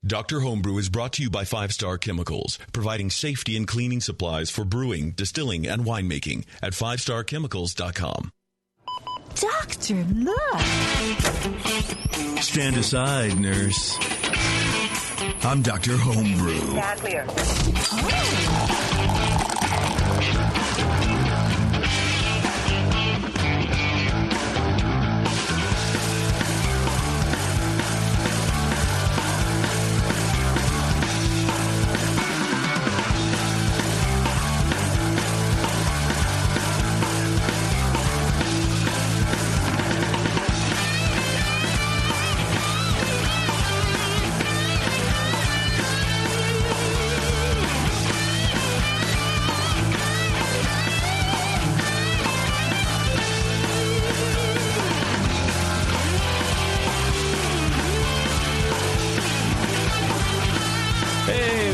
Dr. Homebrew is brought to you by 5 Star Chemicals, providing safety and cleaning supplies for brewing, distilling, and winemaking at 5starchemicals.com. Doctor, look. Stand aside, nurse. I'm Dr. Homebrew. Stand clear.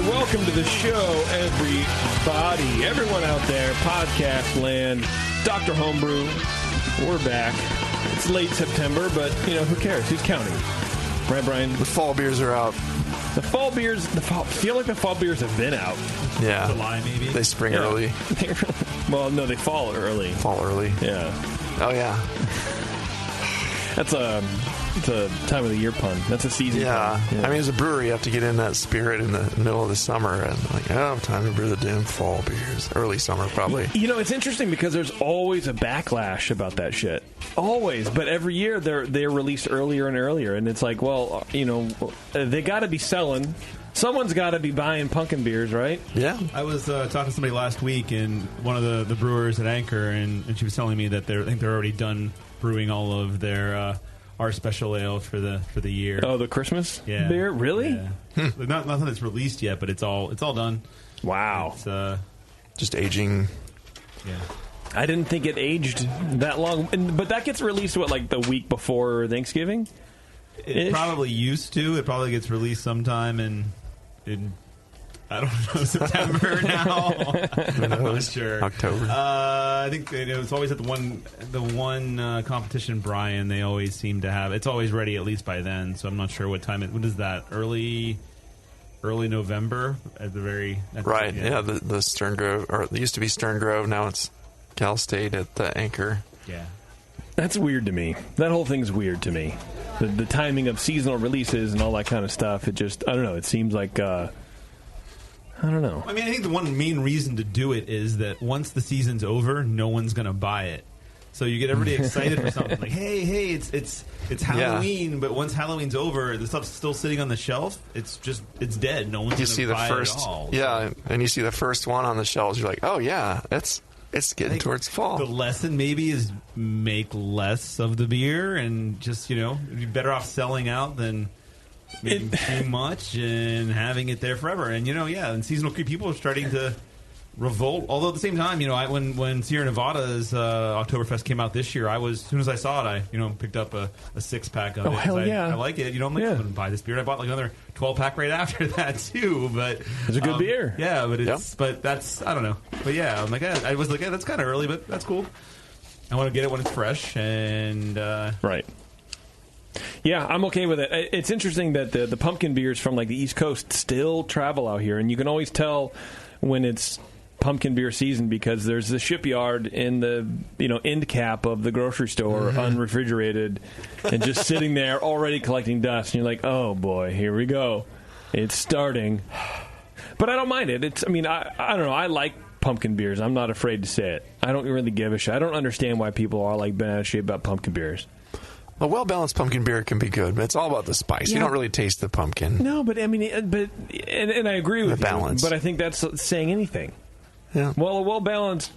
Welcome to the show, everybody. Everyone out there, podcast land, Dr. Homebrew. We're back. It's late September, but, who cares? Who's counting? Right, Brian? The fall beers are out. The fall beers, feel like the fall beers have been out. Yeah. July, maybe? They spring early. Well, no, they fall early. Fall early. Yeah. Oh, yeah. That's a time of the year pun. That's a season pun. Yeah. I mean, as a brewery, you have to get in that spirit in the middle of the summer. And time to brew the damn fall beers. Early summer, probably. It's interesting because there's always a backlash about that shit. Always. But every year they're released earlier and earlier. And it's like, well, they got to be selling. Someone's got to be buying pumpkin beers, right? Yeah. I was talking to somebody last week, and one of the brewers at Anchor, and she was telling me that I think they're already done brewing all of their our special ale for the year. Oh, the Christmas beer? Really? Yeah. Nothing that's released yet, but it's all done. Wow. It's just aging. Yeah. I didn't think it aged that long, but that gets released like the week before Thanksgiving. It probably used to. It probably gets released sometime in I don't know, September now. I'm not sure. October. I think it's always at the one competition, Brian. They always seem to have. It's always ready at least by then. So I'm not sure what time. What is that? Early November at the very. Right. Yeah. The Stern Grove, or it used to be Stern Grove. Now it's Cal State at the Anchor. Yeah. That's weird to me. That whole thing's weird to me. The timing of seasonal releases and all that kind of stuff. It just, I don't know. It seems like. I don't know. I mean, I think the one main reason to do it is that once the season's over, no one's going to buy it. So you get everybody excited for something like, hey, it's Halloween, but once Halloween's over, the stuff's still sitting on the shelf. It's dead. No one's going to buy it at all. Yeah, and you see the first one on the shelves. You're like, oh yeah, it's getting towards fall. The lesson maybe is make less of the beer and just you'd be better off selling out than making too much and having it there forever. And and seasonal people are starting to revolt. Although at the same time, when Sierra Nevada's Oktoberfest came out this year, as soon as I saw it, I picked up a 6-pack of it. Hell yeah. I like it. I'm like, I'm going to buy this beer. And I bought another 12-pack right after that too. But it's a good beer. Yeah, but but that's, I don't know. But yeah, I'm like, I was like, that's kind of early, but that's cool. I want to get it when it's fresh and right. Yeah, I'm okay with it. It's interesting that the pumpkin beers from the East Coast still travel out here, and you can always tell when it's pumpkin beer season because there's the shipyard in the end cap of the grocery store, unrefrigerated, and just sitting there already collecting dust. And you're like, oh boy, here we go, it's starting. But I don't mind it. I don't know. I like pumpkin beers. I'm not afraid to say it. I don't really give a shit. I don't understand why people are bent out of shape about pumpkin beers. A well-balanced pumpkin beer can be good, but it's all about the spice. Yeah. You don't really taste the pumpkin. No, but I agree with the balance. But I think that's saying anything. Yeah. Well, a well-balanced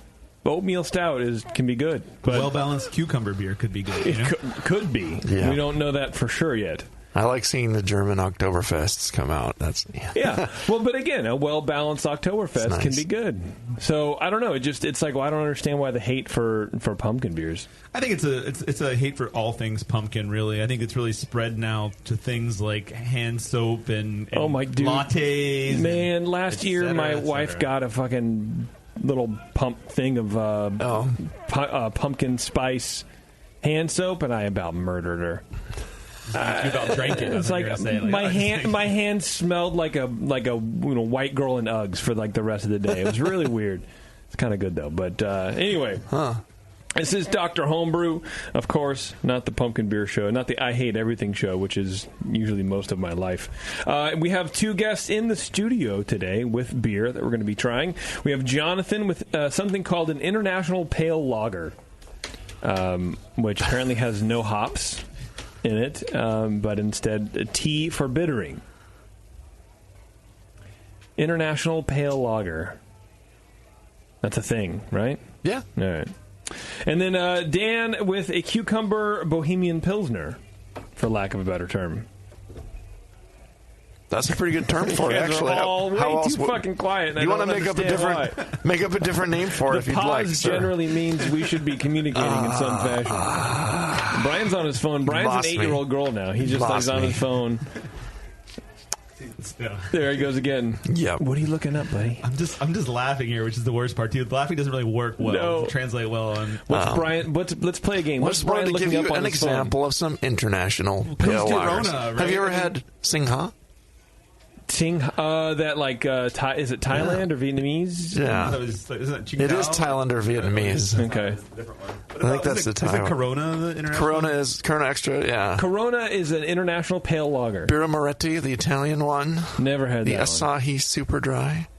oatmeal stout can be good. But well-balanced cucumber beer could be good. It could be. Yeah. We don't know that for sure yet. I like seeing the German Oktoberfests come out. Yeah. Well, but again, a well-balanced Oktoberfest can be good. So I don't know. It's like, well, I don't understand why the hate for pumpkin beers. I think it's a hate for all things pumpkin. Really, I think it's really spread now to things like hand soap and oh my dude, lattes. Man, last year my wife got a fucking little pump thing of pumpkin spice hand soap, and I about murdered her. You about drank it. It's like my hand smelled like a white girl in Uggs for like the rest of the day. It was really weird. It's kind of good though. But anyway, this is Dr. Homebrew, of course, not the Pumpkin Beer Show, not the I Hate Everything Show, which is usually most of my life. We have two guests in the studio today with beer that we're going to be trying. We have Jonathan with something called an International Pale Lager, which apparently has no hops in it, but instead a tea for bittering. International Pale Lager. That's a thing, right? Yeah. All right. And then Dan with a Cucumber Bohemian Pilsner, for lack of a better term. That's a pretty good term for it, actually. All way too fucking quiet. You want to make up a different name for it if you'd like. The pause generally means we should be communicating in some fashion. Brian's on his phone. Brian's an 8-year-old girl now. He just is on his phone. There he goes again. Yep. What are you looking up, buddy? I'm just laughing here, which is the worst part too. Laughing doesn't really work well. No. Doesn't translate well on. Brian? Let's play a game. What's Brian to looking give up you on an his example phone? of some international pale lagers. Right? Have you ever had Singha? That like is it Thailand or Vietnamese? Yeah, It is Thailand or Vietnamese. Okay, I think that's the Thai. Is it Corona the international? Corona Extra. Yeah, Corona is an international pale lager. Birra Moretti, the Italian one. Never had the that. Asahi Super Dry.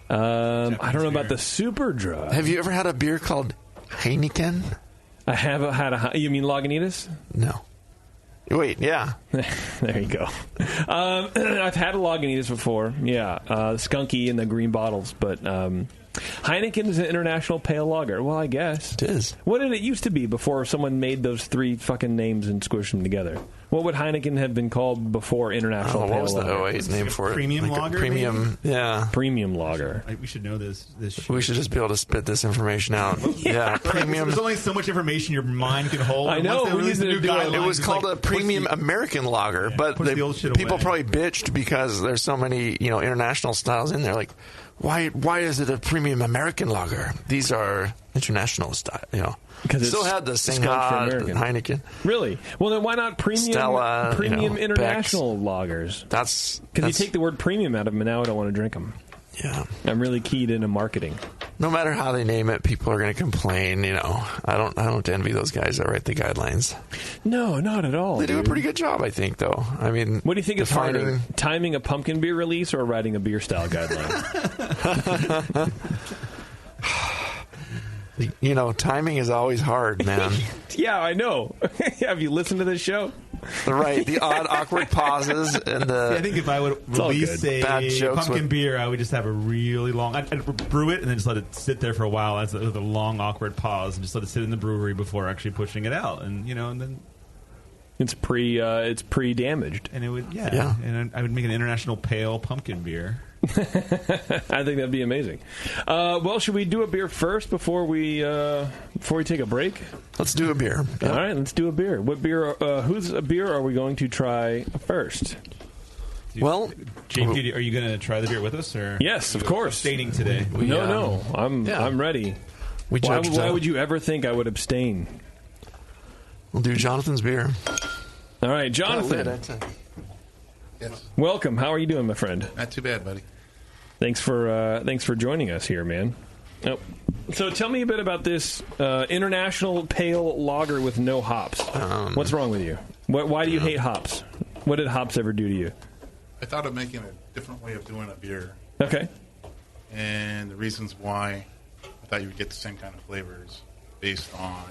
I don't know about the Super Dry. Have you ever had a beer called Heineken? I have had You mean Lagunitas? No. Wait, yeah. There you go. I've had a Lagunitas before. Yeah, skunky in the green bottles, but Heineken is an international pale lager. Well, I guess it is. What did it used to be before someone made those three fucking names and squished them together? What would Heineken have been called before international pale lager? What was the name for it? Premium lager? Premium, yeah. Premium lager. We should know this. We should just be able to spit this information out. Yeah, premium. There's only so much information your mind can hold. I know. It was called a premium American lager, but people probably bitched because there's so many international styles in there. Like, why is it a premium American lager? These are international style. Because it still had the Singha, Heineken. Really? Well, then why not premium Stella, international lagers? That's because you take the word premium out of them, and now I don't want to drink them. Yeah, I'm really keyed into marketing. No matter how they name it, people are going to complain. I don't envy those guys that write the guidelines. No, not at all. They do a pretty good job, I think. Though, I mean, what do you think is harder, timing a pumpkin beer release or writing a beer style guideline? Timing is always hard, man. Yeah, I know. Have you listened to this show? Right, the odd, awkward pauses and the. I think if I would release a pumpkin beer, I would just have a really long. I'd brew it and then just let it sit there for a while. That's with a long, awkward pause, and just let it sit in the brewery before actually pushing it out. And and then it's pre-damaged. And it would, yeah. And I would make an international pale pumpkin beer. I think that'd be amazing. Well, should we do a beer first before we take a break? Let's do a beer. Yep. All right, let's do a beer. What beer? Whose beer are we going to try first? Well, JP, are you going to try the beer with us? Or yes, of course. Abstaining today? No, I'm ready. Why would you ever think I would abstain? We'll do Jonathan's beer. All right, Jonathan. Yes. Welcome. How are you doing, my friend? Not too bad, buddy. Thanks for joining us here, man. Oh. So tell me a bit about this international pale lager with no hops. What's wrong with you? Why do you hate hops? What did hops ever do to you? I thought of making a different way of doing a beer. Okay. And the reasons why I thought you would get the same kind of flavors based on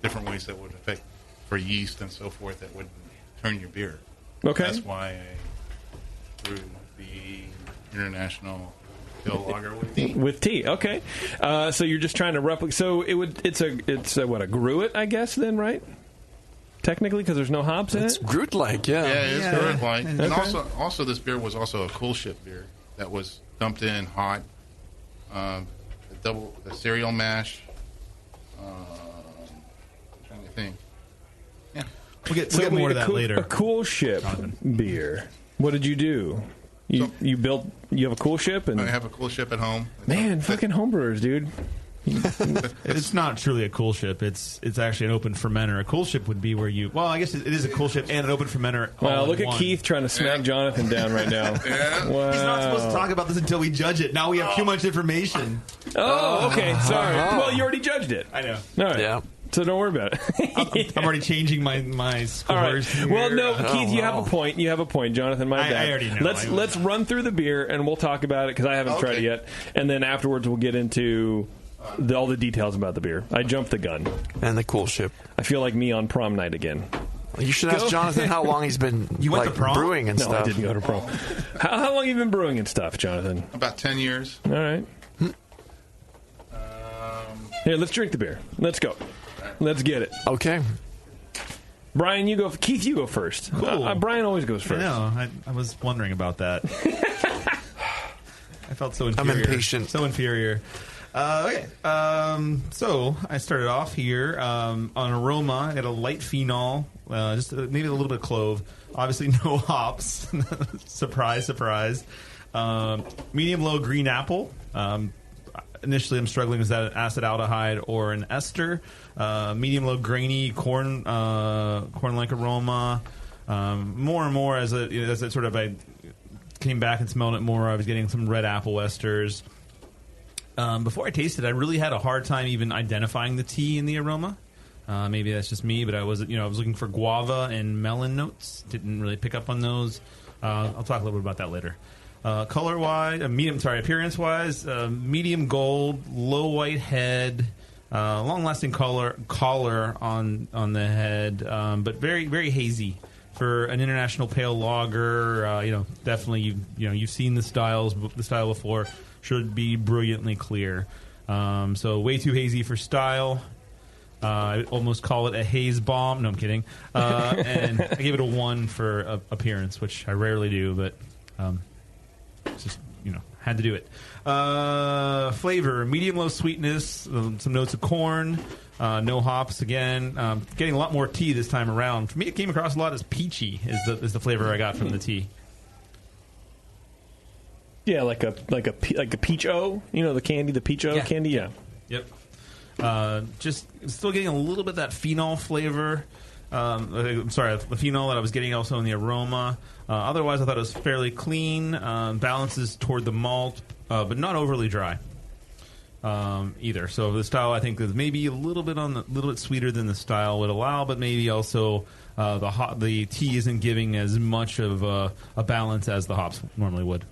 different ways that would affect for yeast and so forth that would turn your beer. Okay. That's why I brewed the international pale lager with tea. With tea, okay. So you're just trying to replicate. So it's a gruit, I guess. Then, right? Technically, because there's no hops in it. It's gruit-like, yeah. Yeah, it's gruit-like. And also, this beer was also a cool ship beer that was dumped in hot. The cereal mash. I'm trying to think. Yeah. We'll get more of that later. A cool ship beer. What did you do? You have a cool ship? And I have a cool ship at home. Man, fucking homebrewers, dude. It's not truly a cool ship. It's actually an open fermenter. A cool ship would be where you... Well, I guess it is a cool ship and an open fermenter. Well, look at Keith trying to smack Jonathan down right now. Wow. He's not supposed to talk about this until we judge it. Now we have too much information. Oh, okay. Sorry. Well, you already judged it. I know. All right. Yeah. So don't worry about it. I'm already changing my scores. All right. Well, no, Keith, you have a point. You have a point, Jonathan. My bad. I already know. Let's run through the beer and we'll talk about it because I haven't tried it yet. And then afterwards we'll get into all the details about the beer. I jumped the gun. And the cool ship. I feel like me on prom night again. You should ask Jonathan how long he's been brewing and stuff. No, I didn't go to prom. How long have you been brewing and stuff, Jonathan? About 10 years. All right. Here, let's drink the beer. Let's go. Let's get it. Okay. Brian, you go. Keith, you go first. Cool. Brian always goes first. I know. I was wondering about that. I felt so inferior. I'm impatient. So inferior. Okay. So I started off here on aroma. I got a light phenol, just maybe a little bit of clove. Obviously, no hops. Surprise, surprise. Medium low green apple. Initially, I'm struggling with that acid aldehyde or an ester. Medium low grainy corn-like aroma. More and more as it sort of I came back and smelled it more, I was getting some red apple esters. Before I tasted it, I really had a hard time even identifying the tea in the aroma. Maybe that's just me, but I was looking for guava and melon notes. Didn't really pick up on those. I'll talk a little bit about that later. Color-wise, appearance-wise, medium gold, low white head, long-lasting collar on the head, but very, very hazy. For an international pale lager, definitely you've seen the style before. Should be brilliantly clear. So way too hazy for style. I almost call it a haze bomb. No, I'm kidding. And I gave it a 1 for appearance, which I rarely do, but just had to do it. Flavor, medium low sweetness, some notes of corn, no hops again. Getting a lot more tea this time around. For me, it came across a lot as peachy. Is the flavor I got from the tea. Yeah, like a peach O, the candy, the peach O candy. Yeah. Yep. Just still getting a little bit of that phenol flavor. I'm sorry, the phenol that I was getting also in the aroma. Otherwise, I thought it was fairly clean. Balances toward the malt, but not overly dry either. So the style, I think, is maybe a little bit sweeter than the style would allow, but maybe also the tea isn't giving as much of a balance as the hops normally would.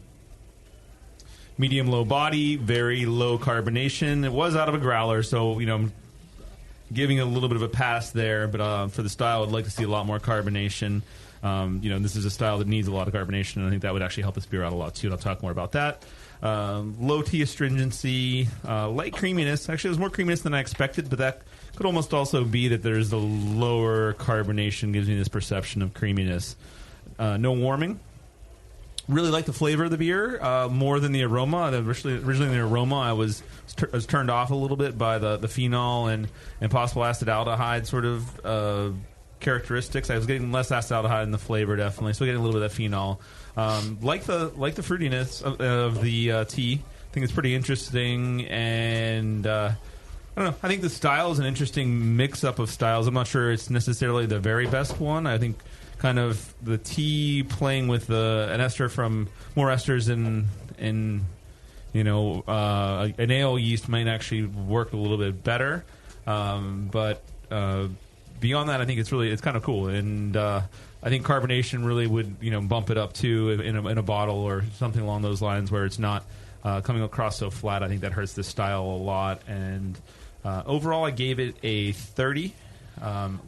Medium low body, very low carbonation. It was out of a growler, so I'm giving it a little bit of a pass there. But for the style, I'd like to see a lot more carbonation. This is a style that needs a lot of carbonation, and I think that would actually help this beer out a lot too. And I'll talk more about that. Low tea astringency, light creaminess. Actually, there's more creaminess than I expected, but that could almost also be that there's the lower carbonation gives me this perception of creaminess. No warming. Really like the flavor of the beer more than the aroma. Originally the aroma, I was turned off a little bit by the phenol and possible acid aldehyde sort of characteristics. I was getting less acid aldehyde in the flavor, definitely. So getting a little bit of phenol. Like the fruitiness of the tea. I think it's pretty interesting, and I don't know. I think the style is an interesting mix-up of styles. I'm not sure it's necessarily the very best one. I think kind of the tea playing with an ester from more esters in an ale yeast might actually work a little bit better. But beyond that, I think it's kind of cool, and I think carbonation really would bump it up too in a bottle or something along those lines where it's not coming across so flat. I think that hurts this style a lot. And overall, I gave it a 30.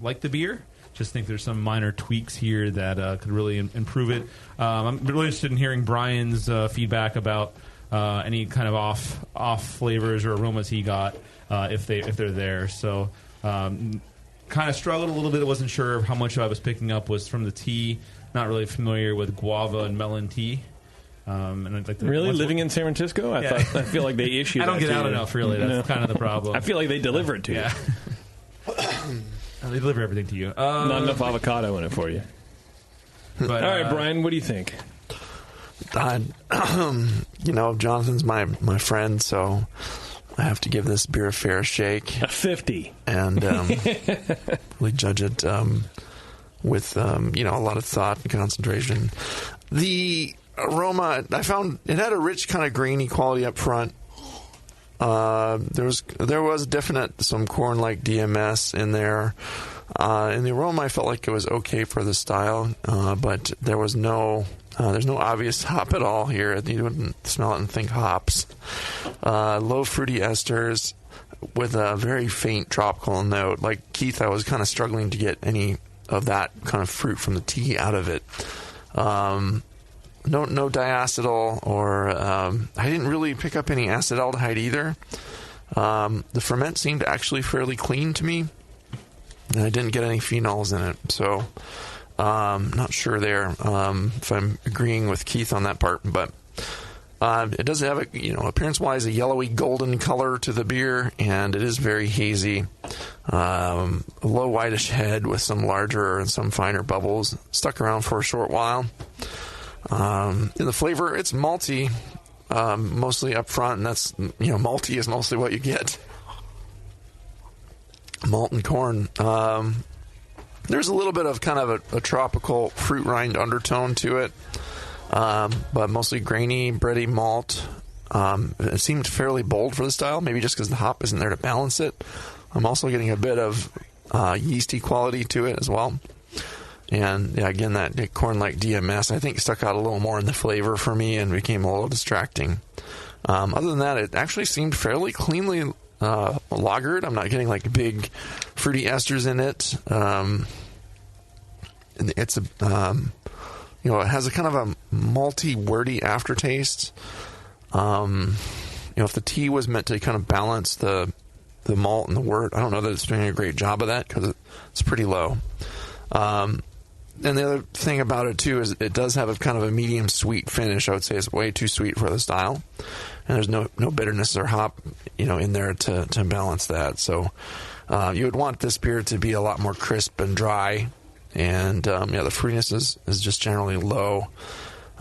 Like the beer. Just think there's some minor tweaks here that could really improve it. I'm really interested in hearing Brian's feedback about any kind of off flavors or aromas he got if they're there. So kind of struggled a little bit. I wasn't sure how much I was picking up was from the tea. Not really familiar with guava and melon tea. And I'd like to, really living in San Francisco, I feel like they issue. I don't get out enough. Really, that's kind of the problem. I feel like they deliver it to you. They deliver everything to you. Not enough avocado in it for you. But, all right, Brian, what do you think? Jonathan's my friend, so I have to give this beer a fair shake. A 50. And really judge it with a lot of thought and concentration. The aroma, I found it had a rich kind of grainy quality up front. There was definite some corn-like DMS in there. In the aroma, I felt like it was okay for the style, but there's no obvious hop at all here. You wouldn't smell it and think hops. Low fruity esters with a very faint tropical note. Like Keith, I was kind of struggling to get any of that kind of fruit from the tea out of it. No diacetyl, or I didn't really pick up any acetaldehyde either. The ferment seemed actually fairly clean to me, and I didn't get any phenols in it. So not sure there if I'm agreeing with Keith on that part, but it does have appearance-wise a yellowy golden color to the beer, and it is very hazy. A low whitish head with some larger and some finer bubbles. Stuck around for a short while. In the flavor, it's malty, mostly up front, and that's, malty is mostly what you get. Malt and corn. There's a little bit of kind of a tropical fruit rind undertone to it, but mostly grainy, bready malt. It seemed fairly bold for the style, maybe just because the hop isn't there to balance it. I'm also getting a bit of yeasty quality to it as well. And, yeah, again, that corn-like DMS, I think, stuck out a little more in the flavor for me and became a little distracting. Other than that, it actually seemed fairly cleanly lagered. I'm not getting, like, big fruity esters in it. It's it has a kind of a malty, wordy aftertaste. If the tea was meant to kind of balance the malt and the wort, I don't know that it's doing a great job of that because it's pretty low. And the other thing about it, too, is it does have a kind of a medium sweet finish. I would say it's way too sweet for the style. And there's no bitterness or hop, in there to balance that. So you would want this beer to be a lot more crisp and dry. And, the fruitiness is just generally low.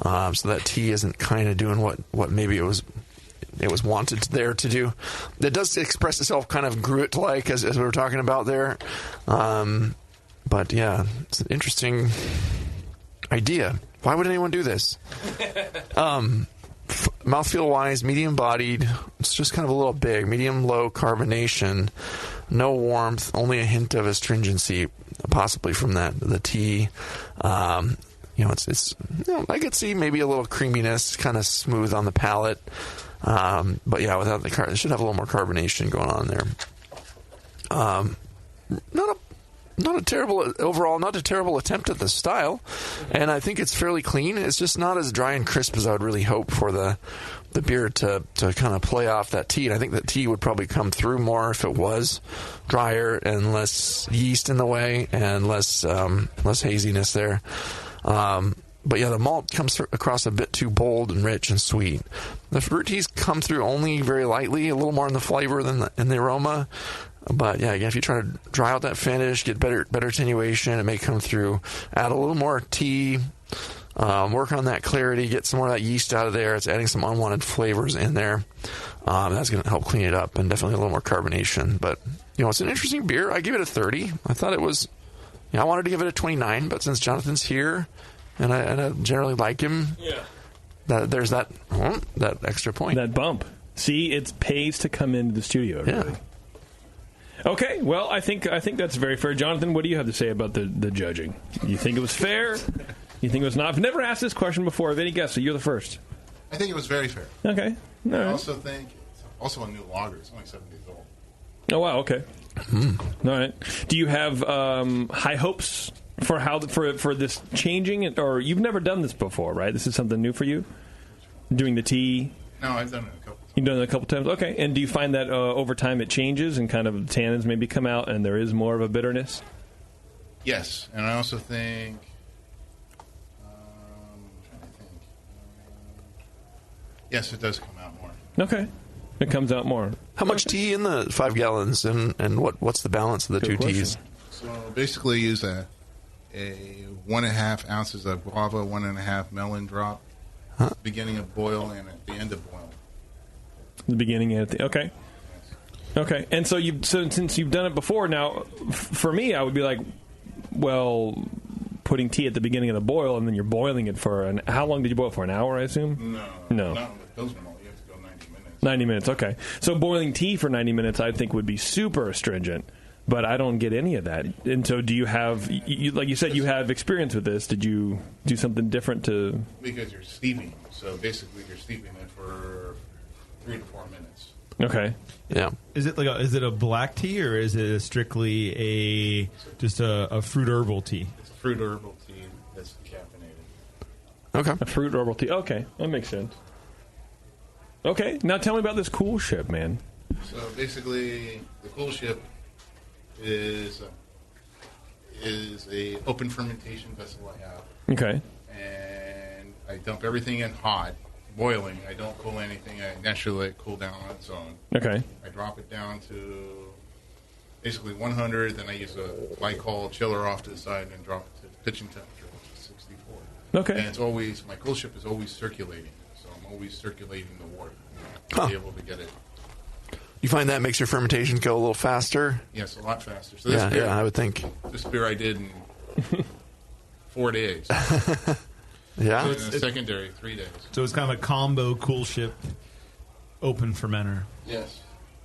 So that tea isn't kind of doing what maybe it was wanted there to do. It does express itself kind of gruit-like, as we were talking about there. But, yeah, it's an interesting idea. Why would anyone do this? Mouthfeel-wise, medium-bodied. It's just kind of a little big. Medium-low carbonation. No warmth. Only a hint of astringency, possibly from the tea. It's I could see maybe a little creaminess, kind of smooth on the palate. But, yeah, without it should have a little more carbonation going on there. Not a terrible attempt at the style, and I think it's fairly clean. It's just not as dry and crisp as I would really hope for the beer to kind of play off that tea. And I think that tea would probably come through more if it was drier and less yeast in the way and less haziness there. But yeah, the malt comes across a bit too bold and rich and sweet. The fruit teas come through only very lightly, a little more in the flavor than in the aroma. But yeah, again, if you try to dry out that finish, get better attenuation, it may come through. Add a little more tea, work on that clarity, get some more of that yeast out of there. It's adding some unwanted flavors in there. That's going to help clean it up, and definitely a little more carbonation. But it's an interesting beer. I give it a 30. I thought it was. I wanted to give it a 29, but since Jonathan's here, and I generally like him, there's that extra point, that bump. See, it pays to come into the studio. Everybody. Yeah. Okay, well, I think that's very fair. Jonathan, what do you have to say about the judging? You think it was fair? You think it was not? I've never asked this question before of any guest, so you're the first. I think it was very fair. Okay. All right. I also think it's also a new lager. It's only 7 days old. Oh, wow, okay. All right. Do you have high hopes for this changing? Or you've never done this before, right? This is something new for you? Doing the tea? No, I've done it a couple times. You've done it a couple times? Okay. And do you find that over time it changes and kind of tannins maybe come out and there is more of a bitterness? Yes. And I also think... I'm trying to think. Yes, it does come out more. Okay. It comes out more. How much tea in the 5 gallons, and what's the balance of the two teas? So basically use a 1.5 ounces of guava, 1.5 melon drop, beginning of boil and at the end of boil. The beginning and at the... Okay. Okay, and so since you've done it before, now for me, I would be like, well, putting tea at the beginning of the boil, and then you're boiling it for how long did you boil for? An hour, I assume? No. Not with Pilsner malt. You have to go 90 minutes. 90 minutes, okay. So boiling tea for 90 minutes, I think, would be super astringent. But I don't get any of that. And so do you have, like you said, you have experience with this. Did you do something different to... Because you're steeping. So basically you're steeping it for 3 to 4 minutes. Okay. Yeah. Is it a black tea, or is it strictly just a fruit herbal tea? It's a fruit herbal tea that's caffeinated. Okay. A fruit herbal tea. Okay, that makes sense. Okay, now tell me about this cool ship, man. So basically the cool ship is a open fermentation vessel I have. Okay. And I dump everything in hot, boiling. I don't cool anything. I naturally let it cool down on its own. Okay. I drop it down to basically 100. Then I use a glycol chiller off to the side and drop it to pitching temperature, which is 64. Okay. And it's always, my cool ship is always circulating. So I'm always circulating the water to be able to get it. You find that makes your fermentation go a little faster? Yes, a lot faster. So this beer, I would think. This beer I did in 4 days. Yeah? So it's secondary, 3 days. So it's kind of a combo cool ship open fermenter. Yes.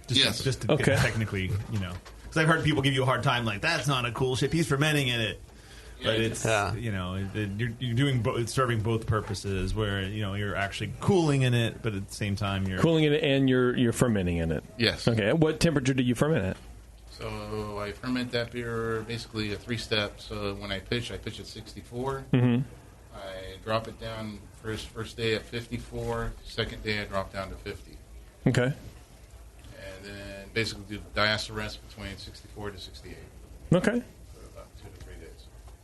Just to get technically, because I've heard people give you a hard time like, that's not a cool ship, he's fermenting in it. But it's, you're doing it's serving both purposes where, you're actually cooling in it, but at the same time you're... Cooling in it and you're fermenting in it. Yes. Okay, what temperature do you ferment at? So I ferment that beer basically a 3-step. So when I pitch at 64. Mm-hmm. I drop it down first day at 54. Second day I drop down to 50. Okay. And then basically do the diacerests between 64 to 68. Okay. For about 2 to 3 days.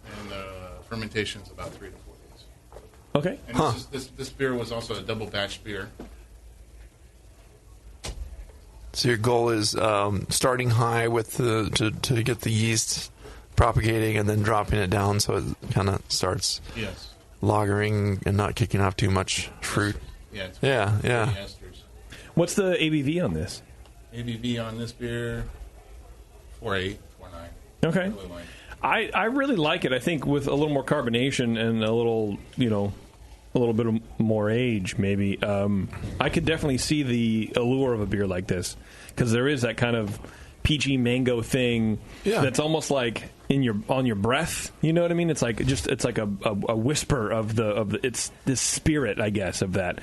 And fermentation is about 3 to 4 days. Okay. And this beer was also a double batch beer. So your goal is starting high with to get the yeast propagating and then dropping it down so it kind of starts lagering and not kicking off too much fruit. Yeah. What's the ABV on this? ABV on this beer, 4.8, 4.9. Okay. I really like it. I think with a little more carbonation and a little, a little bit more age, maybe, I could definitely see the allure of a beer like this, because there is that kind of peachy mango thing that's almost like on your breath. You know what I mean? It's like a whisper of it's this spirit, I guess, of that.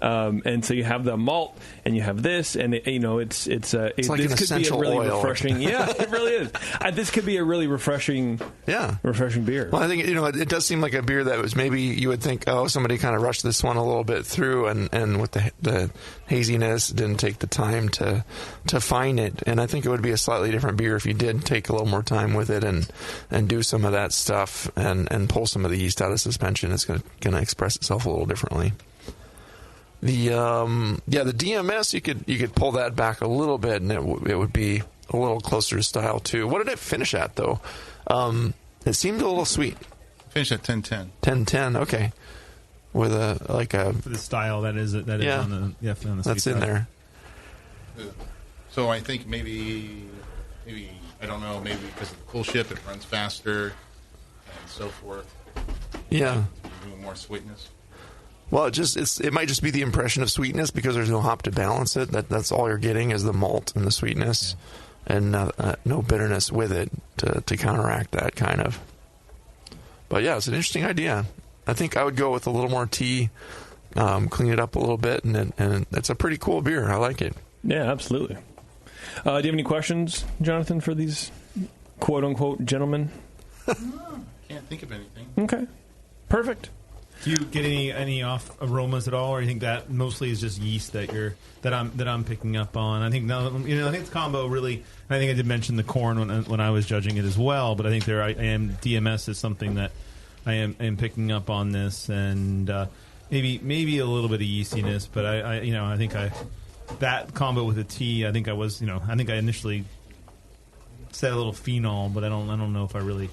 And so you have the malt, and you have this, and it's like this an could be a really oil. refreshing. Yeah, it really is. This could be a really refreshing beer. Well, I think it does seem like a beer that was maybe you would think, oh, somebody kind of rushed this one a little bit through, and with the haziness, didn't take the time to fine it. And I think it would be a slightly different beer if you did take a little more time with it and do some of that stuff and pull some of the yeast out of suspension. It's going to express itself a little differently. The DMS, you could pull that back a little bit, and it would be a little closer to style too. What did it finish at though? It seemed a little sweet. Finished at 10-10. 10-10, okay. With for the style that is on the on the sweet that's side. in there. So I think maybe I don't know, maybe because of the cool ship it runs faster and so forth. Yeah. More sweetness. Well, it might just be the impression of sweetness because there's no hop to balance it. That's all you're getting is the malt and the sweetness, and no bitterness with it to counteract that kind of. But yeah, it's an interesting idea. I think I would go with a little more tea, clean it up a little bit, and it's a pretty cool beer. I like it. Yeah, absolutely. Do you have any questions, Jonathan, for these quote unquote gentlemen? Can't think of anything. Okay, perfect. Do you get any off aromas at all, or do you think that mostly is just yeast that I'm picking up on? I think I think it's combo really. And I think I did mention the corn when I was judging it as well, but I think DMS is something that I am picking up on this, and maybe a little bit of yeastiness, but I think that combo with the tea. I think I initially said a little phenol, but I don't know if I really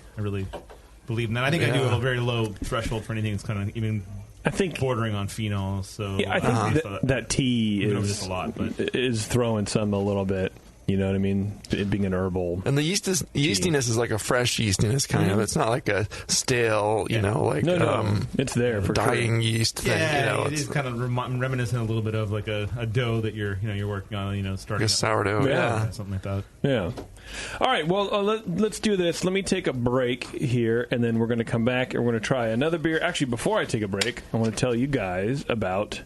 believe in that. I think I do have a very low threshold for anything that's kind of even bordering on phenol. So I think that tea is a lot, but is throwing some a little bit. You know what I mean? It being an herbal. And the yeastiness is like a fresh yeastiness kind of. It's not like a stale, No. It's there for dying yeast thing. Yeah, it is kind of reminiscent a little bit of like a dough that you're working on, starting like a sourdough. Yeah. Something like that. Yeah. All right, well, let's do this. Let me take a break here, and then we're going to come back, and we're going to try another beer. Actually, before I take a break, I want to tell you guys about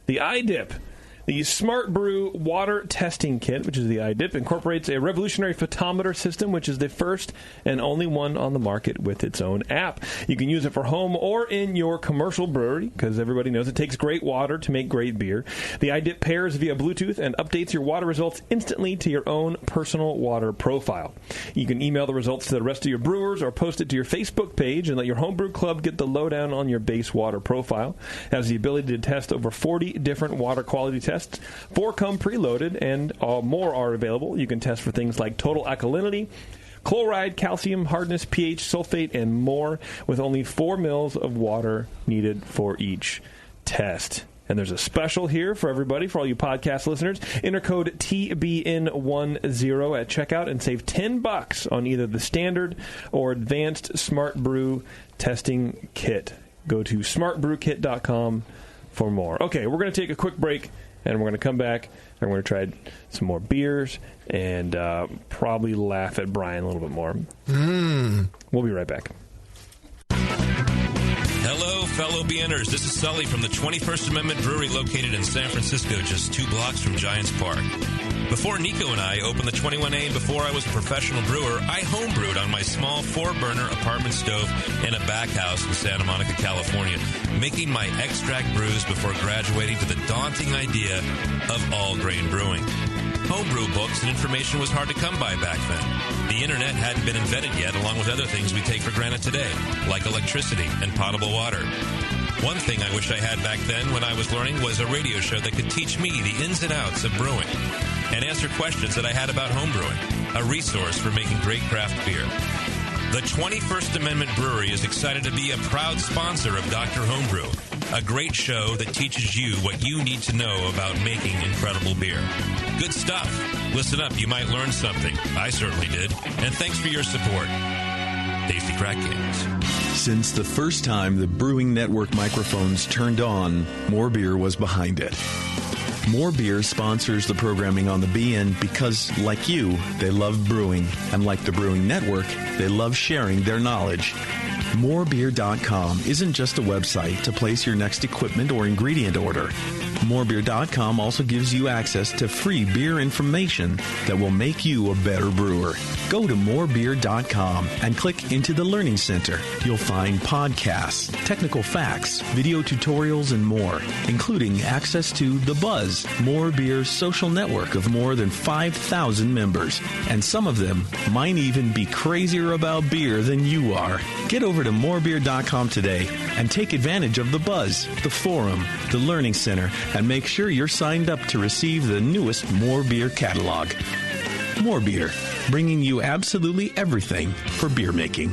the iDip. The Smart Brew Water Testing Kit, which is the iDip, incorporates a revolutionary photometer system, which is the first and only one on the market with its own app. You can use it for home or in your commercial brewery, because everybody knows it takes great water to make great beer. The iDip pairs via Bluetooth and updates your water results instantly to your own personal water profile. You can email the results to the rest of your brewers or post it to your Facebook page and let your homebrew club get the lowdown on your base water profile. It has the ability to test over 40 different water quality tests. 4 come preloaded, and more are available. You can test for things like total alkalinity, chloride, calcium, hardness, pH, sulfate, and more, with only 4 mils of water needed for each test. And there's a special here for everybody, for all you podcast listeners. Enter code TBN10 at checkout and save $10 on either the standard or advanced Smart Brew testing kit. Go to smartbrewkit.com for more. Okay, we're going to take a quick break, and we're going to come back, and we're going to try some more beers and probably laugh at Brian a little bit more. We'll be right back. Hello, fellow BNers. This is Sully from the 21st Amendment Brewery located in San Francisco, just 2 blocks from Giants Park. Before Nico and I opened the 21A and before I was a professional brewer, I homebrewed on my small 4-burner apartment stove in a back house in Santa Monica, California, making my extract brews before graduating to the daunting idea of all-grain brewing. Homebrew books and information was hard to come by back then. The internet hadn't been invented yet, along with other things we take for granted today, like electricity and potable water. One thing I wish I had back then when I was learning was a radio show that could teach me the ins and outs of brewing and answer questions that I had about homebrewing, a resource for making great craft beer. The 21st Amendment Brewery is excited to be a proud sponsor of Dr. Homebrew, a great show that teaches you what you need to know about making incredible beer. Good stuff. Listen up, you might learn something. I certainly did. And thanks for your support. Tasty Crack Kings. Since the first time the Brewing Network microphones turned on, More Beer was behind it. More Beer sponsors the programming on the BN because, like you, they love brewing. And like the Brewing Network, they love sharing their knowledge. Morebeer.com isn't just a website to place your next equipment or ingredient order. Morebeer.com also gives you access to free beer information that will make you a better brewer. Go to morebeer.com and click into the Learning Center. You'll find podcasts, technical facts, video tutorials, and more, including access to The Buzz, More Beer's social network of more than 5,000 members. And some of them might even be crazier about beer than you are. Get over to morebeer.com today and take advantage of The Buzz, the forum, the Learning Center, and make sure you're signed up to receive the newest More Beer catalog. More Beer, bringing you absolutely everything for beer making.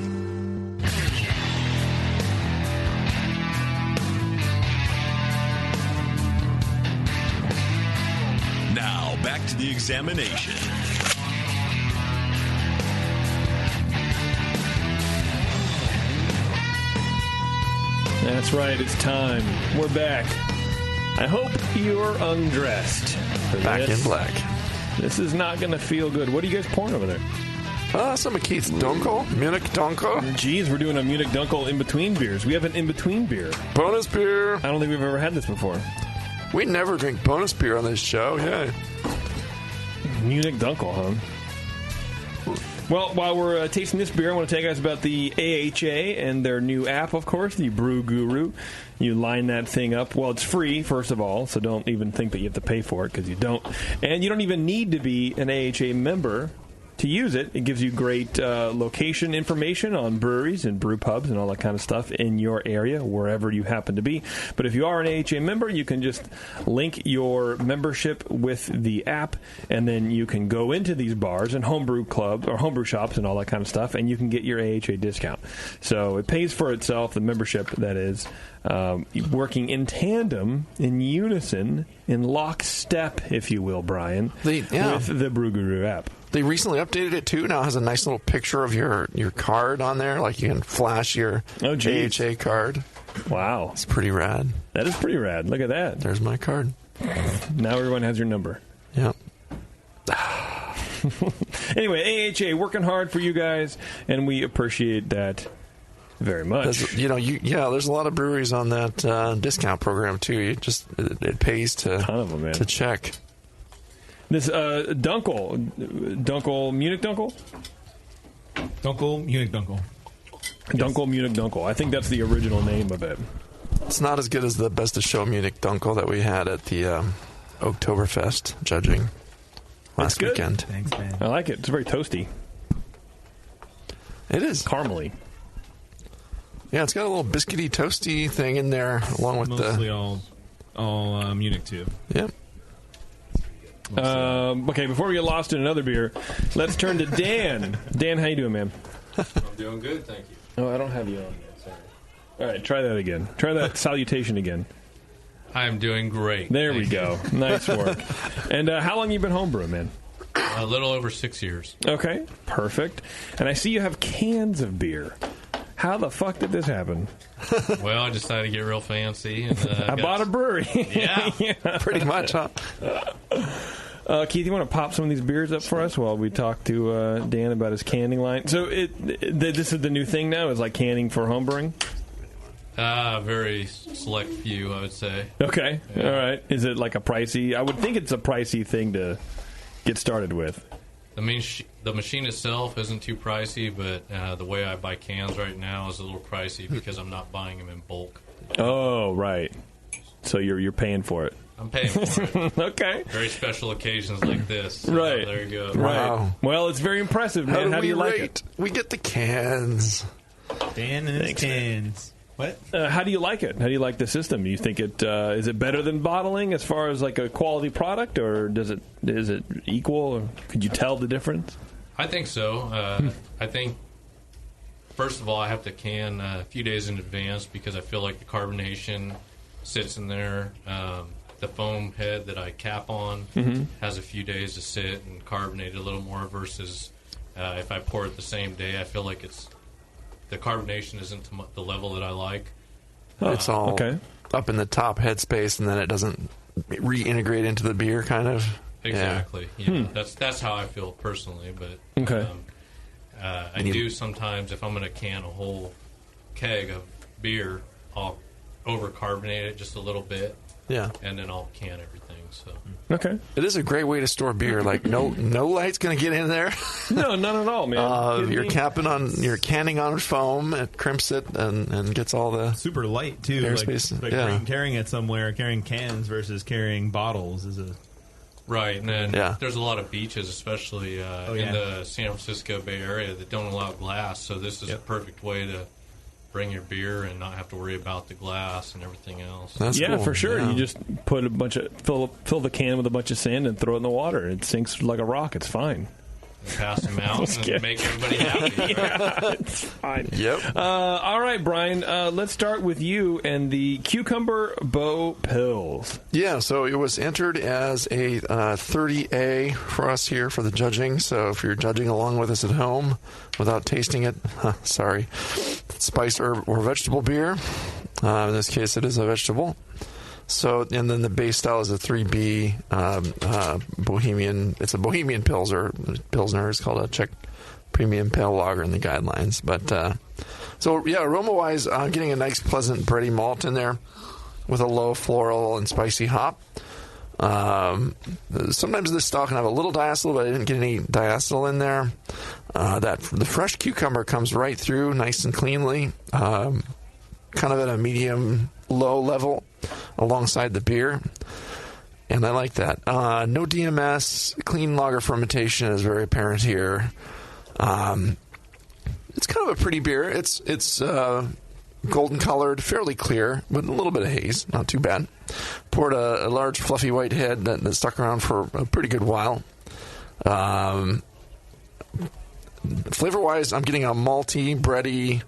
Now, back to the examination. That's right, it's time. We're back. I hope you're undressed. Back in black. This is not going to feel good. What are you guys pouring over there? Some of Keith's Dunkel, Munich Dunkel. Geez, we're doing a Munich Dunkel in-between beers. We have an in-between beer. Bonus beer. I don't think we've ever had this before. We never drink bonus beer on this show, yeah. Munich Dunkel, huh? Well, while we're tasting this beer, I want to tell you guys about the AHA and their new app, of course, the Brew Guru. You line that thing up. Well, it's free, first of all, so don't even think that you have to pay for it, because you don't. And you don't even need to be an AHA member to use it. It gives you great location information on breweries and brew pubs and all that kind of stuff in your area, wherever you happen to be. But if you are an AHA member, you can just link your membership with the app, and then you can go into these bars and homebrew clubs or homebrew shops and all that kind of stuff, and you can get your AHA discount. So it pays for itself, the membership, that is, working in tandem, in unison, in lockstep, if you will, Brian, with the Brew Guru app. They recently updated it, too. Now it has a nice little picture of your card on there. Like, you can flash your AHA card. Wow. It's pretty rad. That is pretty rad. Look at that. There's my card. Now everyone has your number. Yep. Anyway, AHA, working hard for you guys, and we appreciate that very much. There's a lot of breweries on that discount program, too. It pays to, ton of them, man. To check. This Dunkel, Munich Dunkel? Dunkel, Munich Dunkel. Dunkel, Munich Dunkel. I think that's the original name of it. It's not as good as the Best of Show Munich Dunkel that we had at the Oktoberfest judging last weekend. Thanks, man. I like it. It's very toasty. It is. Caramely. Yeah, it's got a little biscuity, toasty thing in there, along with mostly all Munich, too. Yep. Okay, before we get lost in another beer, let's turn to Dan. Dan, how you doing, man? I'm doing good, thank you. Oh, I don't have you on yet, sorry. All right, try that again. Try that salutation again. I am doing great. There we go. Nice work. And how long you been homebrewing, man? A little over 6 years. Okay, perfect. And I see you have cans of beer. How the fuck did this happen? Well, I decided to get real fancy. And, I bought a brewery. Yeah. Yeah. Pretty much, huh? Keith, you want to pop some of these beers up for us while we talk to Dan about his canning line? So this is the new thing now, is like canning for homebrewing? Very select few, I would say. Okay, yeah. All right. Is it like a pricey? I would think it's a pricey thing to get started with. The machine itself isn't too pricey, but the way I buy cans right now is a little pricey because I'm not buying them in bulk. Oh, right. So you're paying for it. I'm paying for it. Okay. Very special occasions like this. So right. There you go. Right. Wow. Well, it's very impressive, man. How do you like it? We get the cans. Dan and his cans. What? How do you like it? How do you like the system? Do you think it is it better than bottling as far as like a quality product, or is it equal? Or could you tell the difference? I think so. I think first of all, I have to can a few days in advance because I feel like the carbonation sits in there. The foam head that I cap on has a few days to sit and carbonate a little more versus if I pour it the same day, I feel like the carbonation isn't to the level that I like. It's all up in the top headspace, and then it doesn't reintegrate into the beer, kind of. Exactly. Yeah. That's how I feel personally. But I do sometimes, if I'm going to can a whole keg of beer, I'll over-carbonate it just a little bit. Yeah. And then I'll can everything. So. Okay. It is a great way to store beer. Like no light's going to get in there. No, none at all, man. You're canning on foam. It crimps it and gets all the super light too. Airspace. Carrying it somewhere, carrying cans versus carrying bottles is a right. And then there's a lot of beaches, especially in the San Francisco Bay Area, that don't allow glass. So this is a perfect way to bring your beer and not have to worry about the glass and everything else. That's cool. For sure. Yeah. You just put fill the can with a bunch of sand and throw it in the water. It sinks like a rock. It's fine. And pass them out and make everybody happy. Yeah, it's fine. Yep. All right, Brian. Let's start with you and the Cucumber Bow Pils. Yeah, so it was entered as a 30A for us here for the judging. So if you're judging along with us at home without tasting it, sorry. Spice or vegetable beer. In this case, it is a vegetable. So, and then the base style is a 3B Bohemian. It's a Bohemian Pilsner. It's called a Czech Premium Pale Lager in the guidelines. But aroma-wise, getting a nice, pleasant, bready malt in there with a low floral and spicy hop. Sometimes this style can have a little diacetyl, but I didn't get any diacetyl in there. The fresh cucumber comes right through, nice and cleanly, kind of at a medium low level alongside the beer. And I like that. No DMS, clean lager fermentation is very apparent here. It's kind of a pretty beer. It's golden colored, fairly clear, with a little bit of haze. Not too bad. Poured a large fluffy white head that stuck around for a pretty good while. Flavor-wise, I'm getting a malty, bready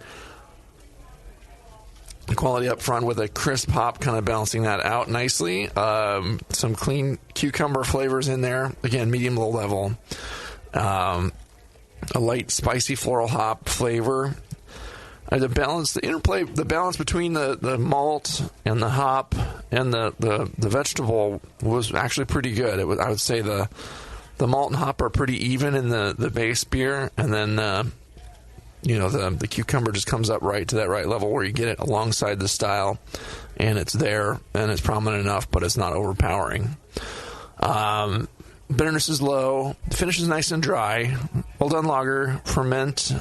quality up front with a crisp hop kind of balancing that out nicely. Some clean cucumber flavors in there. Again, medium-low level. A light, spicy floral hop flavor. The balance between the malt and the hop and the vegetable was actually pretty good. I would say the malt and hop are pretty even in the base beer, and then the cucumber just comes up right to that right level where you get it alongside the style, and it's there and it's prominent enough, but it's not overpowering. Bitterness is low. The finish is nice and dry. Well done lager, ferment.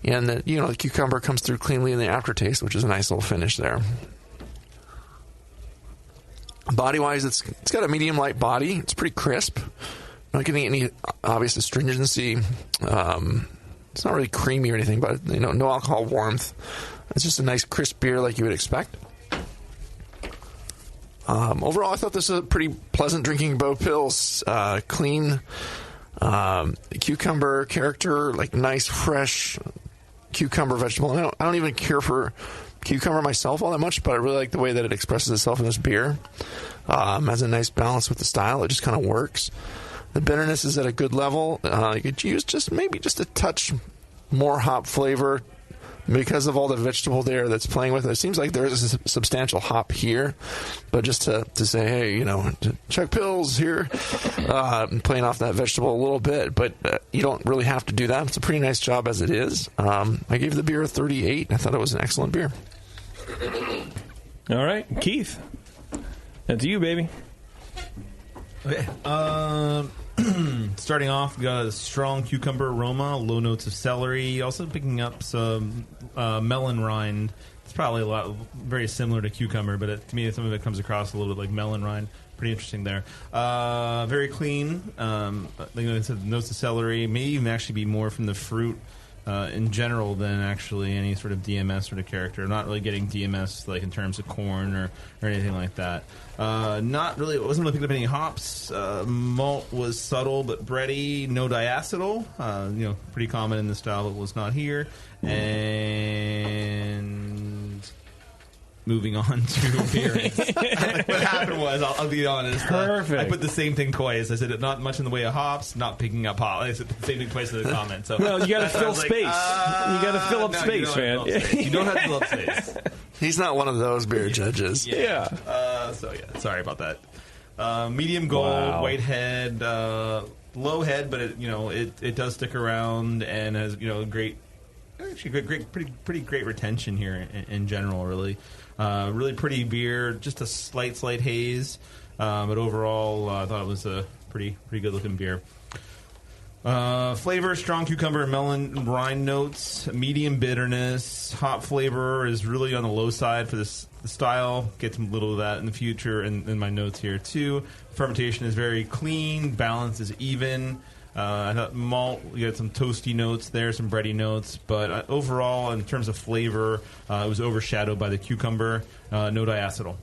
And the cucumber comes through cleanly in the aftertaste, which is a nice little finish there. Body-wise, it's got a medium-light body. It's pretty crisp. Not getting any obvious astringency. It's not really creamy or anything, but no alcohol warmth. It's just a nice crisp beer like you would expect. Overall, I thought this was a pretty pleasant drinking Bo Pils. Clean cucumber character, like nice, fresh cucumber vegetable. I don't even care for cucumber myself all that much, but I really like the way that it expresses itself in this beer. Has a nice balance with the style. It just kind of works. The bitterness is at a good level. You could use just a touch more hop flavor because of all the vegetable there that's playing with it. It seems like there is a substantial hop here, but just to say, hey, Chuck Pils here, playing off that vegetable a little bit, but you don't really have to do that. It's a pretty nice job as it is. I gave the beer a 38. I thought it was an excellent beer. All right, Keith, that's you, baby. Okay. Starting off, we got a strong cucumber aroma, low notes of celery, also picking up some melon rind. It's probably very similar to cucumber, but to me, some of it comes across a little bit like melon rind. Pretty interesting there. Very clean. Like I said, notes of celery may even actually be more from the fruit in general than actually any sort of DMS sort of character. I'm not really getting DMS like in terms of corn or anything like that. Not really. It wasn't really picking up any hops. Malt was subtle but bready. No diacetyl. Pretty common in the style, but was not here. And moving on to appearance. What happened was, I'll be honest. Perfect. I put the same thing twice. I said not much in the way of hops, not picking up hops. I said the same thing twice in the comment. So well, you got to fill space. You got to fill up space, man. You don't have to fill up space. He's not one of those beer judges. Yeah. Sorry about that. Medium gold, white head, low head, but it does stick around and has pretty great retention here in general. Really pretty beer. Just a slight haze, but overall I thought it was a pretty good looking beer. Flavor, strong cucumber and melon rind notes, medium bitterness. Hop flavor is really on the low side for this style. Get some little of that in the future in my notes here too. Fermentation is very clean. Balance is even. I thought malt, you got some toasty notes there, some bready notes, but overall, in terms of flavor, it was overshadowed by the cucumber. No diacetyl.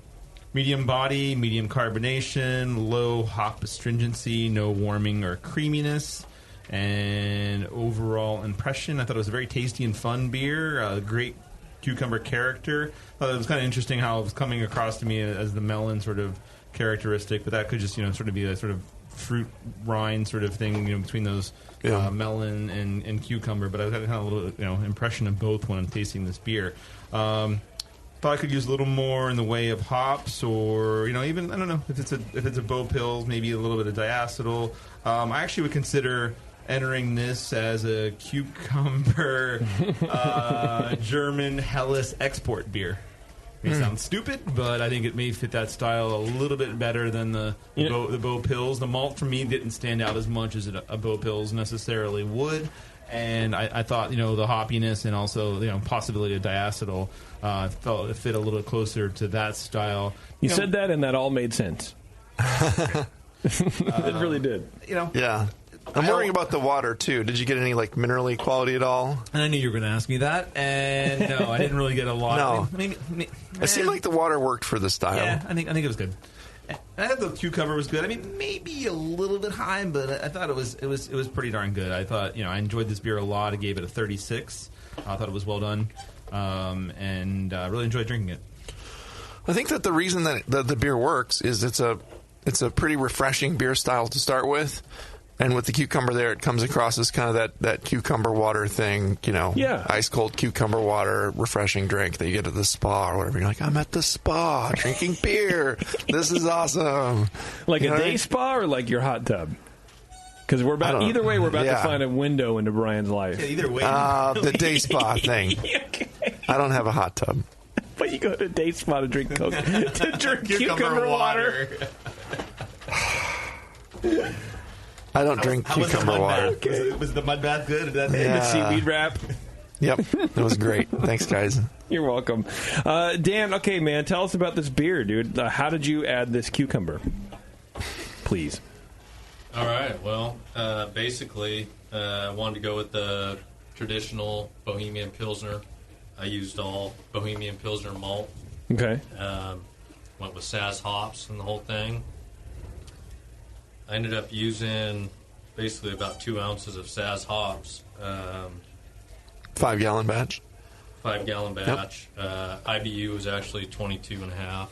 Medium body, medium carbonation, low hop astringency, no warming or creaminess. And overall impression, I thought it was a very tasty and fun beer. Great cucumber character. It was kind of interesting how it was coming across to me as the melon sort of characteristic, but that could just sort of be a sort of fruit rind sort of thing between those melon and cucumber. But I had kind of a little impression of both when I'm tasting this beer. Thought I could use a little more in the way of hops, or even I don't know if it's a Bo Pils, maybe a little bit of diacetyl. I actually would consider entering this as a cucumber German Helles export beer. It sounds stupid, but I think it may fit that style a little bit better than the Bo Pils. The malt for me didn't stand out as much as a Bo Pils necessarily would, and I thought the hoppiness and also possibility of diacetyl felt it fit a little closer to that style. You said that, and that all made sense. It really did. Yeah. I'm worrying about the water, too. Did you get any, mineral quality at all? And I knew you were going to ask me that. And no, I didn't really get a lot. No. Maybe, it seemed like the water worked for the style. Yeah, I think it was good. I thought the cucumber was good. I mean, maybe a little bit high, but I thought it was pretty darn good. I thought, I enjoyed this beer a lot. I gave it a 36. I thought it was well done, and I really enjoyed drinking it. I think that the reason that the beer works is it's a pretty refreshing beer style to start with. And with the cucumber there, it comes across as kind of that cucumber water thing, ice cold cucumber water, refreshing drink that you get at the spa or whatever. You're like, I'm at the spa drinking beer. This is awesome. Like a day spa or like your hot tub? Because either way, we're about to find a window into Brian's life. Yeah, either way. The day spa thing. Okay. I don't have a hot tub. But you go to a day spa to drink Coke, to drink cucumber water. I don't drink cucumber water. Was the mud bath good? The seaweed wrap? Yep. It was great. Thanks, guys. You're welcome. Dan, okay, man, tell us about this beer, dude. How did you add this cucumber? Please. All right. Well, basically, I wanted to go with the traditional Bohemian Pilsner. I used all Bohemian Pilsner malt. Okay. Went with Saz hops and the whole thing. I ended up using basically about 2 ounces of Saz hops. 5-gallon batch. 5-gallon batch. Yep. IBU was actually 22.5.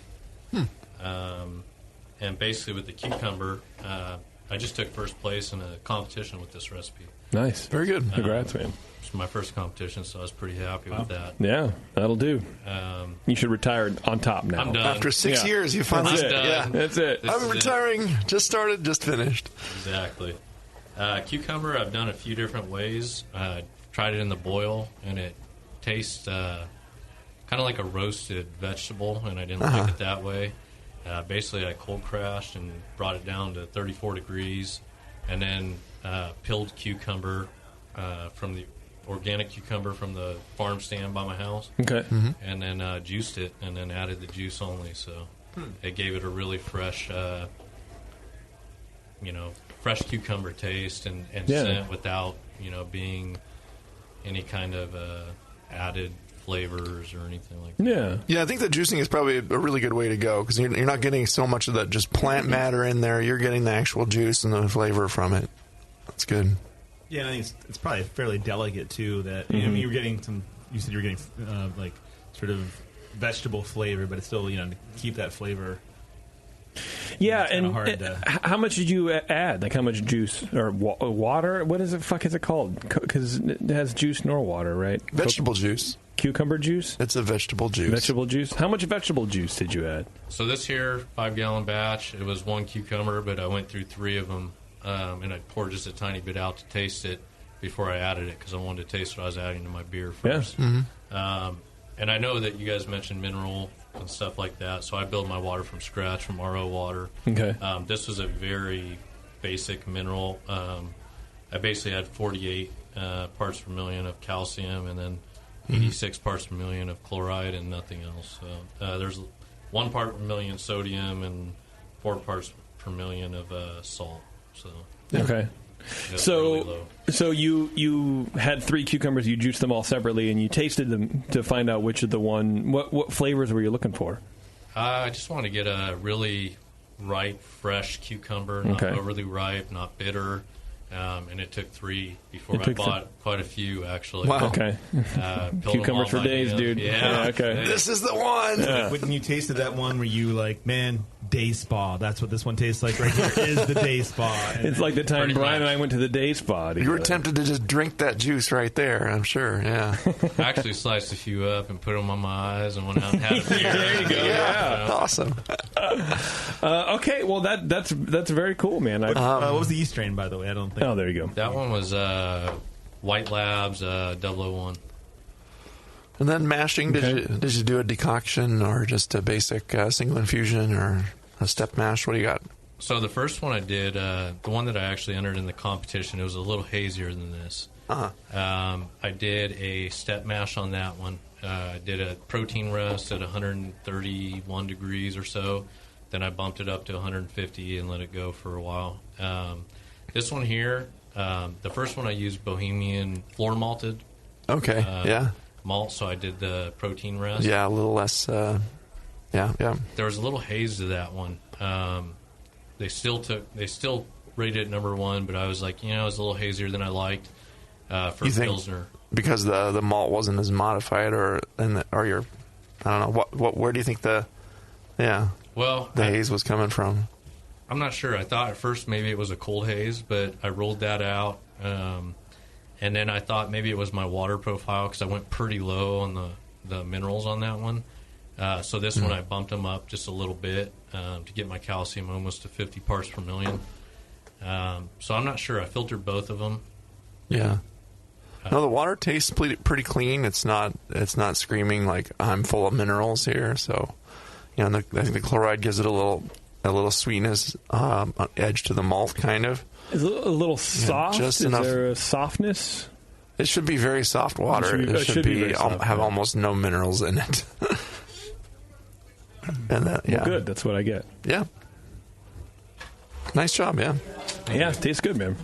And basically with the cucumber, I just took first place in a competition with this recipe. Nice. Very good. Congrats, man. It's my first competition, so I was pretty happy with that. Yeah, that'll do. You should retire on top now. I'm done. After 6 years, you finally... That's it. Yeah, that's it. I'm retiring. Just started, just finished. Exactly. Cucumber, I've done a few different ways. Tried it in the boil, and it tastes kind of like a roasted vegetable, and I didn't like it that way. Basically, I cold crashed and brought it down to 34 degrees, and then peeled cucumber from the organic cucumber from the farm stand by my house. Okay. Mm-hmm. And then juiced it, and then added the juice only. So it gave it a really fresh, fresh cucumber taste and scent without, being any kind of added flavors or anything like that. Yeah, I think the juicing is probably a really good way to go because you're not getting so much of that just plant matter in there. You're getting the actual juice and the flavor from it. That's good. Yeah, I think it's probably fairly delicate too. That you're getting some. You said you were getting sort of vegetable flavor, but it's still to keep that flavor. Yeah, and hard to... how much did you add? Like how much juice or water? What is it called? Because it has juice nor water, right? Vegetable juice. Cucumber juice? It's a vegetable juice. Vegetable juice? How much vegetable juice did you add? So this here, 5-gallon batch, it was 1 cucumber, but I went through 3 of them, and I poured just a tiny bit out to taste it before I added it because I wanted to taste what I was adding to my beer first. Yeah. Mm-hmm. And I know that you guys mentioned mineral and stuff like that, so I build my water from scratch from RO water. Okay. This was a very basic mineral. I basically had 48 parts per million of calcium and then 86 parts per million of chloride and nothing else. So there's 1 part per million sodium and 4 parts per million of salt. So okay. So you had 3 cucumbers. You juiced them all separately, and you tasted them to find out which of the one. What flavors were you looking for? I just want to get a really ripe, fresh cucumber, not overly ripe, not bitter. And it took 3 before I bought quite a few, actually. Wow. Okay. Cucumbers for days, dude. Yeah. Okay. This is the one. Yeah. When you tasted that one, were you like, man, day spa? That's what this one tastes like right here is the day spa. And it's like the time Brian and I went to the day spa together. You were tempted to just drink that juice right there, I'm sure. Yeah. I actually sliced a few up and put them on my eyes and went out and had a beer. There you go. Yeah. Awesome. Okay. Well, that's very cool, man. What was the yeast strain, by the way? I don't think. Oh, there you go. That one was White Labs 001. And then mashing, did you do a decoction or just a basic single infusion or a step mash? What do you got? So the first one I did, the one that I actually entered in the competition, it was a little hazier than this. I did a step mash on that one. I did a protein rest at 131 degrees or so. Then I bumped it up to 150 and let it go for a while. This one here, the first one I used Bohemian floor malted. Okay, malt, so I did the protein rest. Yeah, a little less. There was a little haze to that one. They still rated it number 1, but I was like, it was a little hazier than I liked for Pilsner. Because the malt wasn't as modified, or your, I don't know, where do you think the haze was coming from? I'm not sure. I thought at first maybe it was a cold haze, but I rolled that out. And then I thought maybe it was my water profile because I went pretty low on the minerals on that one. So this one I bumped them up just a little bit to get my calcium almost to 50 parts per million. So I'm not sure. I filtered both of them. Yeah. No, the water tastes pretty clean. It's not screaming like I'm full of minerals here. So, I think the chloride gives it a little sweetness edge to the malt, kind of. Is it a little soft? Just Is enough. there a softness? It should be very soft water. It should be very soft, have almost no minerals in it. And that, well, good. That's what I get. Yeah. Nice job, yeah. Yeah, tastes good, man.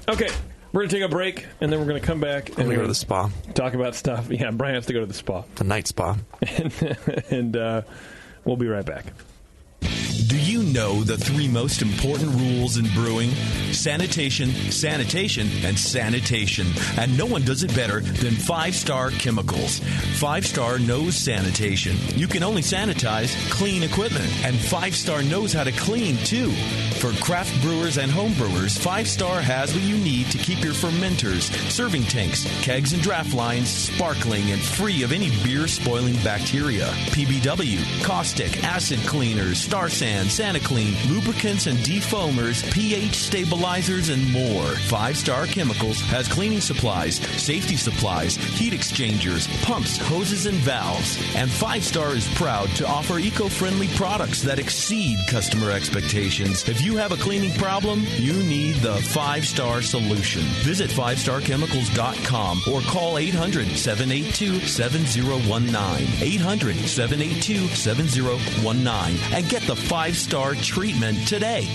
Okay, we're going to take a break, and then we're going to come back and go to the spa. Talk about stuff. Yeah, Brian has to go to the spa. The night spa. and we'll be right back. Do you know the 3 most important rules in brewing? Sanitation, sanitation, and sanitation. And no one does it better than 5-Star Chemicals. 5-Star knows sanitation. You can only sanitize clean equipment. And 5-Star knows how to clean, too. For craft brewers and home brewers, 5-Star has what you need to keep your fermenters, serving tanks, kegs, and draft lines sparkling and free of any beer-spoiling bacteria. PBW, caustic, acid cleaners, Star Sand, SaniClean, lubricants and defoamers, pH stabilizers, and more. 5-Star Chemicals has cleaning supplies, safety supplies, heat exchangers, pumps, hoses, and valves. And 5-Star is proud to offer eco-friendly products that exceed customer expectations. If you have a cleaning problem, you need the 5-Star solution. Visit 5starchemicals.com or call 800-782-7019. 800-782-7019 and get the 5-Star treatment today.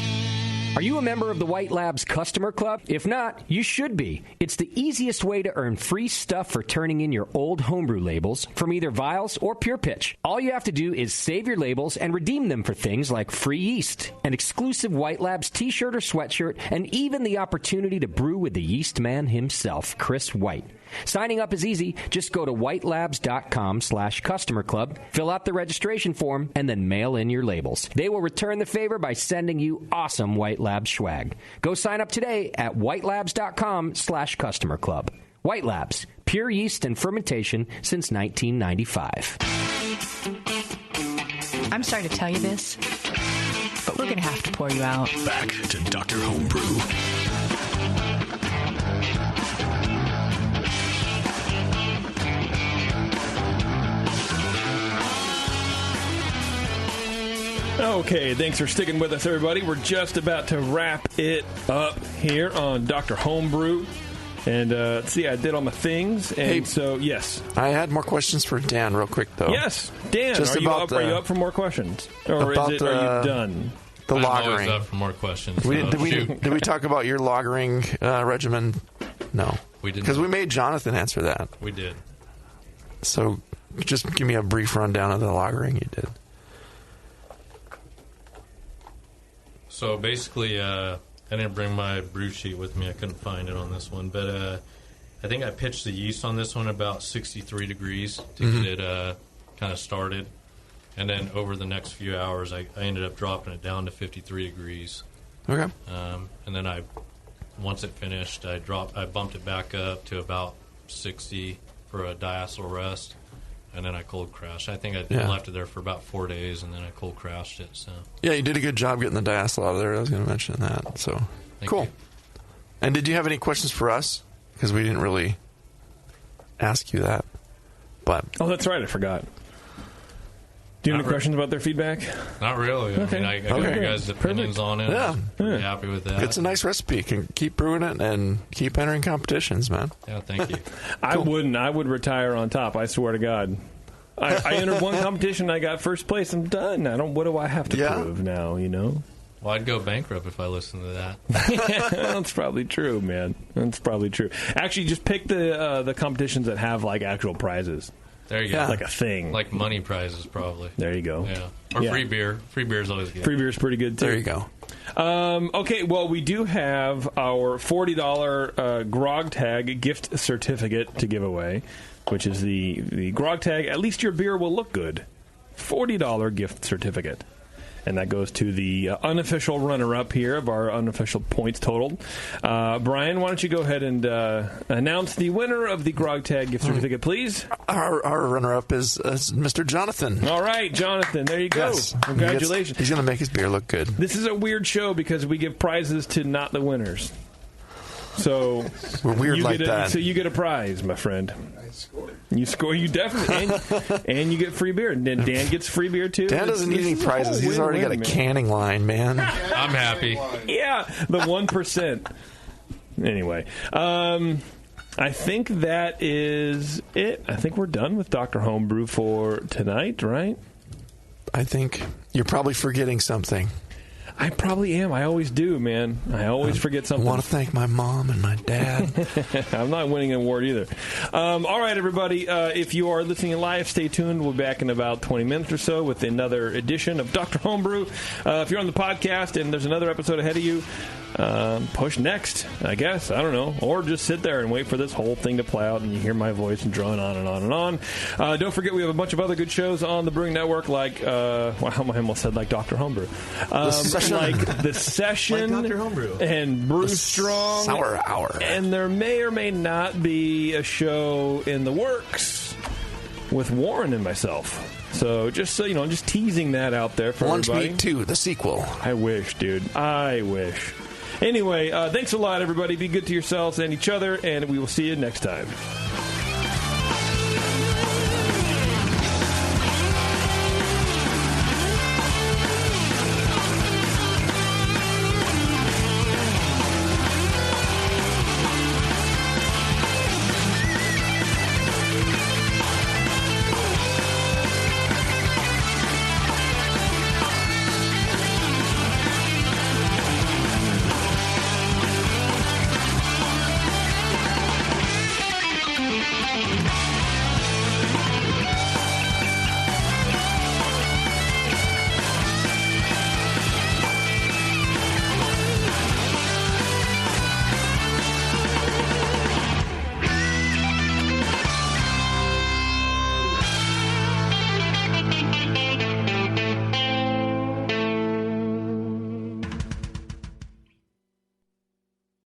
Are you a member of the White Labs Customer Club? If not, you should be. It's the easiest way to earn free stuff for turning in your old homebrew labels from either Vials or Pure Pitch. All you have to do is save your labels and redeem them for things like free yeast, an exclusive White Labs t-shirt or sweatshirt, and even the opportunity to brew with the yeast man himself, Chris White. Signing up is easy. Just go to whitelabs.com/customer club, fill out the registration form, and then mail in your labels. They will return the favor by sending you awesome White Labs swag. Go sign up today at whitelabs.com/customer club. White Labs, pure yeast and fermentation since 1995. I'm sorry to tell you this, but we're going to have to pour you out. Back to Dr. Homebrew. Okay, thanks for sticking with us, everybody. We're just about to wrap it up here on Dr. Homebrew. And see, I did all my things. And yes. I had more questions for Dan real quick, though. Yes. Dan, are you up for more questions? Or are you done? The I'm lagering. always up for more questions. Did we talk about your lagering regimen? No. We didn't. Because we made Jonathan answer that. We did. So just give me a brief rundown of the lagering you did. So basically, I didn't bring my brew sheet with me. I couldn't find it on this one. But I think I pitched the yeast on this one about 63 degrees to get it kind of started. And then over the next few hours, I ended up dropping it down to 53 degrees. Okay. And then once it finished, I bumped it back up to about 60 for a diacetyl rest. And then I cold crashed. I think I left it there for about 4 days, and then I cold crashed it. So yeah, you did a good job getting the diacetyl out of there. I was going to mention that. So cool. And did you have any questions for us? Because we didn't really ask you that. But that's right. I forgot. Do you have any questions about their feedback? Not really. Okay. I mean, I got your guys' opinions on it. Yeah. I'm pretty happy with that. It's a nice recipe. You can keep brewing it and keep entering competitions, man. Yeah, thank you. I wouldn't. I would retire on top. I swear to God. I entered one competition. I got first place. I'm done. What do I have to prove now? Well, I'd go bankrupt if I listened to that. That's probably true, man. That's probably true. Actually, just pick the competitions that have like actual prizes. There you go. Like a thing. Like money prizes, probably. There you go. Yeah. Or free beer. Free beer is always good. Free beer is pretty good, too. There you go. Okay, well, we do have our $40 Grog Tag gift certificate to give away, which is the Grog Tag. At least your beer will look good. $40 gift certificate. And that goes to the unofficial runner-up here of our unofficial points total. Brian, why don't you go ahead and announce the winner of the Grog Tag gift certificate, please? Our runner-up is Mr. Jonathan. All right, Jonathan, there you go. Yes. Congratulations. He's going to make his beer look good. This is a weird show because we give prizes to not the winners. So we're weird like that. So you get a prize, my friend. You score. You definitely, and you get free beer. And then Dan gets free beer too. Dan doesn't need any prizes. He's already got a canning line, man. I'm happy. Yeah, the 1%. Anyway, I think that is it. I think we're done with Dr. Homebrew for tonight, right? I think you're probably forgetting something. I probably am. I always do, man. I always forget something. I want to thank my mom and my dad. I'm not winning an award either. All right, everybody. If you are listening live, stay tuned. We'll be back in about 20 minutes or so with another edition of Dr. Homebrew. If you're on the podcast and there's another episode ahead of you, push next, I guess. I don't know. Or just sit there and wait for this whole thing to play out and you hear my voice and drone on and on and on. Don't forget, we have a bunch of other good shows on the Brewing Network, like, I almost said like Dr. Homebrew. Like The Session, like Dr. Homebrew, and Brew Strong, Sour Hour. And there may or may not be a show in the works with Warren and myself. So just just teasing that out there for Lunch everybody. Meat 2, the sequel. I wish, dude. I wish. Anyway, thanks a lot, everybody. Be good to yourselves and each other, and we will see you next time.